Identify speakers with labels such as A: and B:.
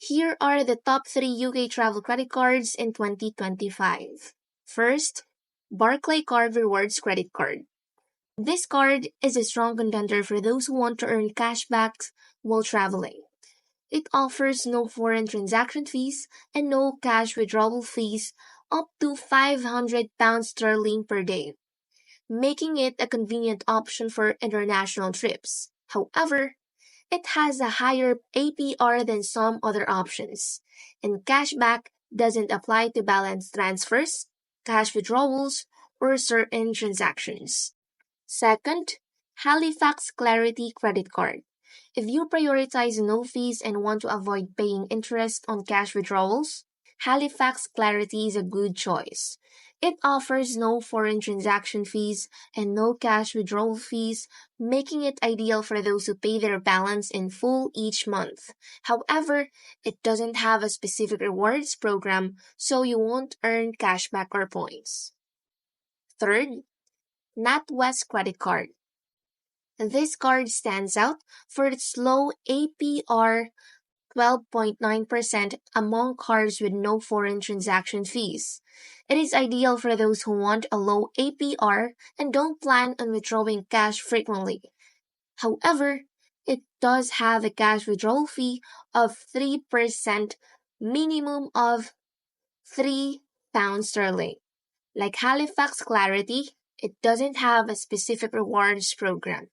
A: Here are the top 3 UK travel credit cards in 2025. First, Barclay Card Rewards Credit Card. This card is a strong contender for those who want to earn cashbacks while traveling. It offers no foreign transaction fees and no cash withdrawal fees up to £500 sterling per day, making it a convenient option for international trips. However, it has a higher APR than some other options, and cashback doesn't apply to balance transfers, cash withdrawals, or certain transactions. Second, Halifax Clarity Credit Card. If you prioritize no fees and want to avoid paying interest on cash withdrawals, Halifax Clarity is a good choice. It offers no foreign transaction fees and no cash withdrawal fees, making it ideal for those who pay their balance in full each month. However, it doesn't have a specific rewards program, so you won't earn cashback or points. Third, NatWest Credit Card. This card stands out for its low APR 12.9% among cards with no foreign transaction fees. It is ideal for those who want a low APR and don't plan on withdrawing cash frequently. However, it does have a cash withdrawal fee of 3%, minimum of £3 sterling. Like Halifax Clarity, it doesn't have a specific rewards program.